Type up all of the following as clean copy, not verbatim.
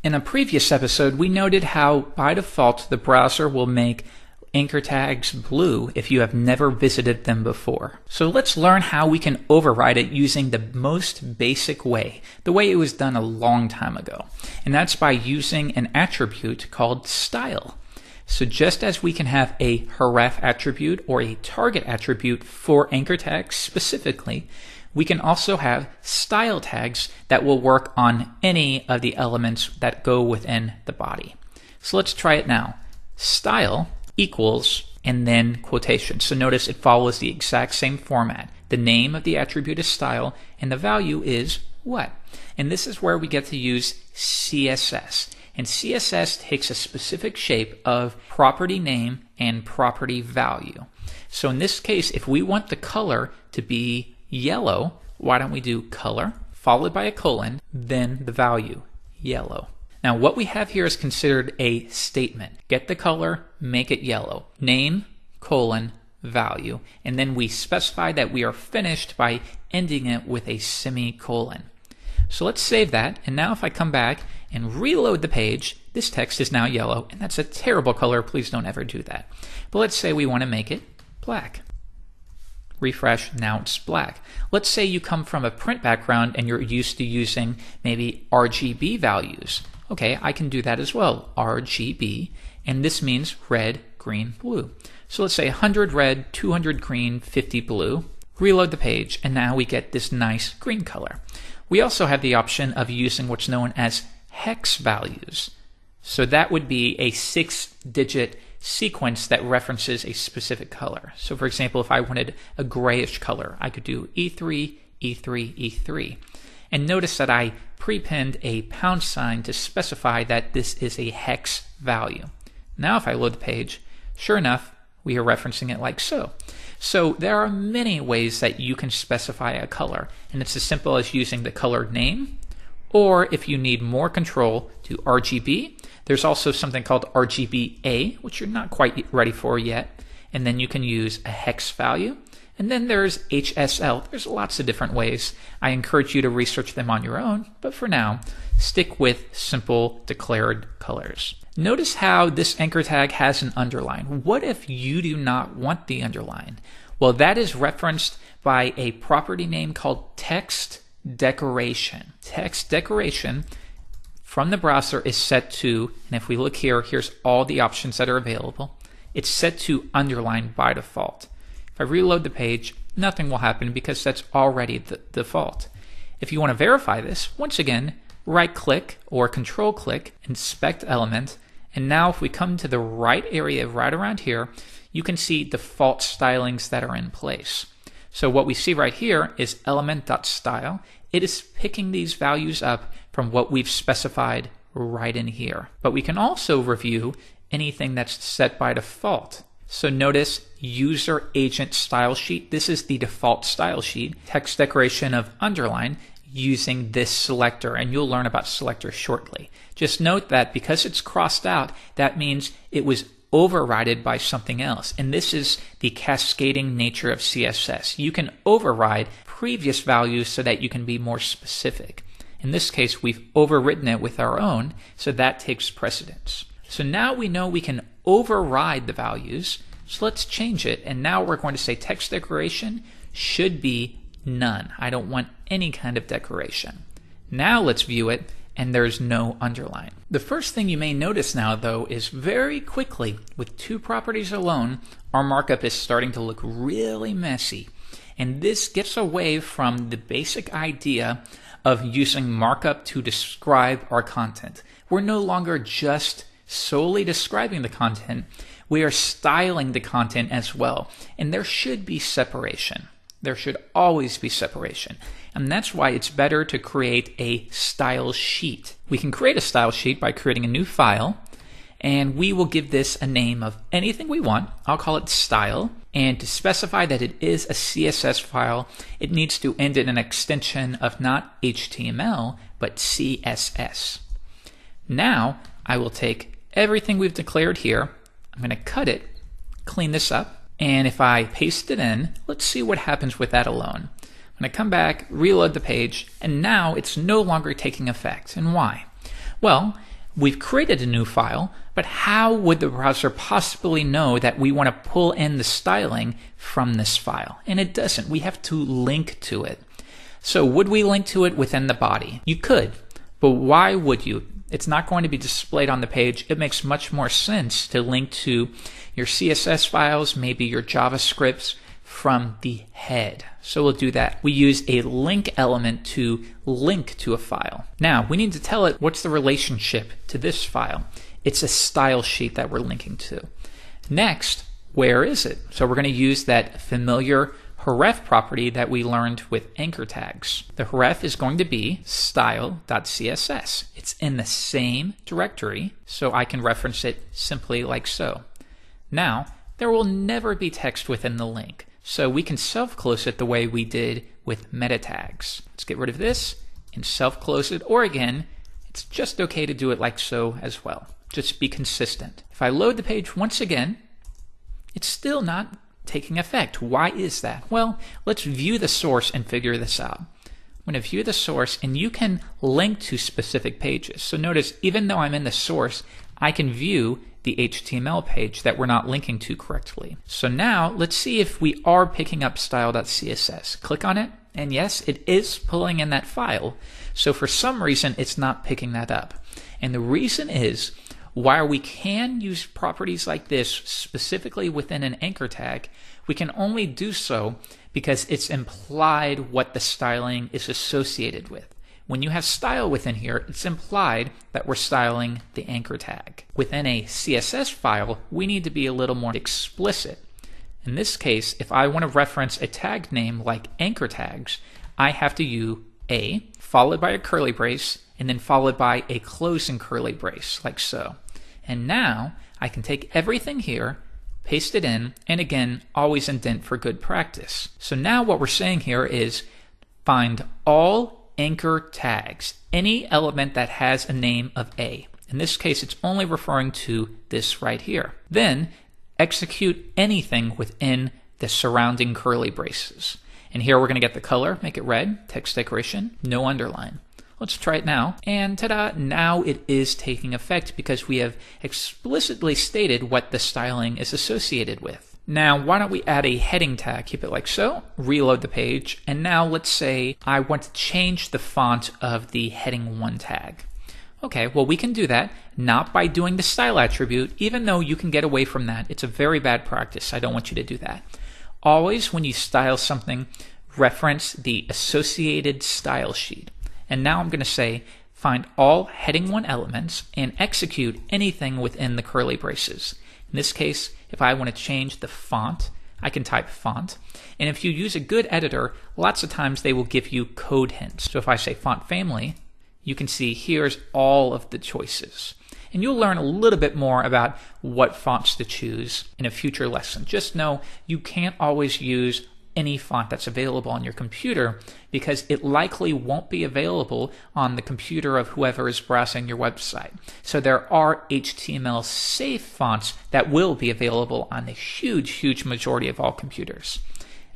In a previous episode, we noted how by default the browser will make anchor tags blue if you have never visited them before. So let's learn how we can override it using the most basic way, the way it was done a long time ago. And that's by using an attribute called style. So just as we can have a href attribute or a target attribute for anchor tags specifically, we can also have style tags that will work on any of the elements that go within the body. So let's try it now. Style equals and then quotation. So notice it follows the exact same format. The name of the attribute is style and the value is what? And this is where we get to use CSS. And CSS takes a specific shape of property name and property value. So in this case, if we want the color to be yellow, why don't we do color followed by a colon, then the value, yellow. Now what we have here is considered a statement. Get the color, make it yellow. Name, colon, value. And then we specify that we are finished by ending it with a semicolon. So let's save that. And now if I come back and reload the page, this text is now yellow. And that's a terrible color. Please don't ever do that. But let's say we want to make it black. Refresh, now it's black. Let's say you come from a print background and you're used to using maybe RGB values. Okay, I can do that as well, RGB, and this means red, green, blue. So let's say 100 red, 200 green, 50 blue. Reload the page, and now we get this nice green color. We also have the option of using what's known as hex values. So that would be a 6-digit sequence that references a specific color. So for example, if I wanted a grayish color, I could do E3, E3, E3. And notice that I prepinned a pound sign to specify that this is a hex value. Now if I load the page, sure enough, we are referencing it like so. So there are many ways that you can specify a color, and it's as simple as using the color name, or if you need more control, to RGB. There's also something called RGBA, which you're not quite ready for yet, and then you can use a hex value. And then there's HSL. There's lots of different ways. I encourage you to research them on your own, but for now, stick with simple declared colors. Notice how this anchor tag has an underline. What if you do not want the underline? Well, that is referenced by a property name called text decoration. Text decoration from the browser is set to, and if we look here, here's all the options that are available. It's set to underline by default. If I reload the page, nothing will happen because that's already the default. If you want to verify this, once again, right-click or control-click, inspect element, and now if we come to the right area right around here, you can see default stylings that are in place. So what we see right here is element.style. It is picking these values up from what we've specified right in here. But we can also review anything that's set by default. So notice user agent style sheet. This is the default style sheet. Text decoration of underline using this selector, and you'll learn about selector shortly. Just note that because it's crossed out, that means it was overridden by something else. And this is the cascading nature of CSS. You can override previous values so that you can be more specific. In this case, we've overwritten it with our own, so that takes precedence. So now we know we can override the values. So let's change it. And now we're going to say text decoration should be none. I don't want any kind of decoration. Now let's view it, and there's no underline. The first thing you may notice now, though, is very quickly, with two properties alone, our markup is starting to look really messy. And this gets away from the basic idea of using markup to describe our content. We're no longer just solely describing the content, we are styling the content as well. And there should be separation. There should always be separation. And that's why it's better to create a style sheet. We can create a style sheet by creating a new file, and we will give this a name of anything we want. I'll call it style. And to specify that it is a CSS file, it needs to end in an extension of not HTML, but CSS. Now, I will take everything we've declared here. I'm going to cut it, clean this up, and if I paste it in, let's see what happens with that alone. I'm going to come back, reload the page, and now it's no longer taking effect. And why? Well, we've created a new file, but how would the browser possibly know that we want to pull in the styling from this file? And it doesn't. We have to link to it. So would we link to it within the body? You could, but why would you? It's not going to be displayed on the page. It makes much more sense to link to your CSS files, maybe your JavaScripts, from the head. So we'll do that. We use a link element to link to a file. Now, we need to tell it what's the relationship to this file. It's a style sheet that we're linking to. Next, where is it? So we're going to use that familiar href property that we learned with anchor tags. The href is going to be style.css. It's in the same directory, so I can reference it simply like so. Now, there will never be text within the link, so we can self-close it the way we did with meta tags. Let's get rid of this and self-close it, or again, it's just okay to do it like so as well. Just be consistent. If I load the page once again, it's still not taking effect. Why is that? Well, let's view the source and figure this out. I'm going to view the source, and you can link to specific pages. So notice, even though I'm in the source, I can view the HTML page that we're not linking to correctly. So now let's see if we are picking up style.css. Click on it, and yes, it is pulling in that file. So for some reason, it's not picking that up. And the reason is, while we can use properties like this specifically within an anchor tag, we can only do so because it's implied what the styling is associated with. When you have style within here, it's implied that we're styling the anchor tag. Within a CSS file, we need to be a little more explicit. In this case, if I want to reference a tag name like anchor tags, I have to use a followed by a curly brace and then followed by a closing curly brace, like so. And now I can take everything here, paste it in, and again, always indent for good practice. So now what we're saying here is find all anchor tags, any element that has a name of A. In this case, it's only referring to this right here. Then execute anything within the surrounding curly braces. And here we're going to get the color, make it red, text decoration, no underline. Let's try it now, and ta-da, now it is taking effect because we have explicitly stated what the styling is associated with. Now, why don't we add a heading tag? Keep it like so, reload the page, and now let's say I want to change the font of the heading 1 tag. Okay, well we can do that, not by doing the style attribute, even though you can get away from that. It's a very bad practice. I don't want you to do that. Always when you style something, reference the associated style sheet. And now I'm going to say find all heading 1 elements and execute anything within the curly braces. In this case, if I want to change the font, I can type font. And if you use a good editor, lots of times they will give you code hints. So if I say font family, you can see here's all of the choices. And you'll learn a little bit more about what fonts to choose in a future lesson. Just know you can't always use any font that's available on your computer because it likely won't be available on the computer of whoever is browsing your website. So there are HTML safe fonts that will be available on a huge majority of all computers.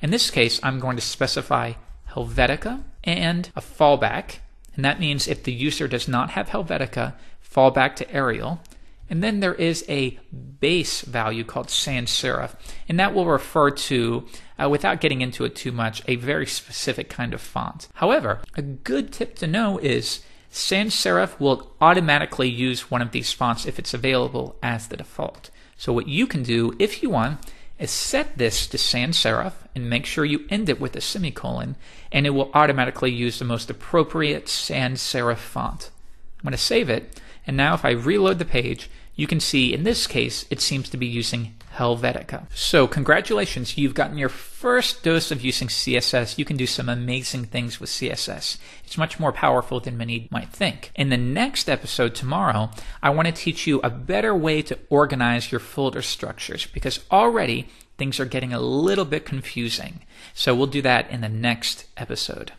In this case, I'm going to specify Helvetica and a fallback, and that means if the user does not have Helvetica, fall back to Arial. And then there is a base value called sans serif, and that will refer to, without getting into it too much, a very specific kind of font. However, a good tip to know is sans serif will automatically use one of these fonts if it's available as the default. So what you can do, if you want, is set this to sans serif and make sure you end it with a semicolon, and it will automatically use the most appropriate sans serif font. I'm going to save it. And now if I reload the page, you can see in this case, it seems to be using Helvetica. So congratulations, you've gotten your first dose of using CSS. You can do some amazing things with CSS. It's much more powerful than many might think. In the next episode tomorrow, I want to teach you a better way to organize your folder structures because already things are getting a little bit confusing. So we'll do that in the next episode.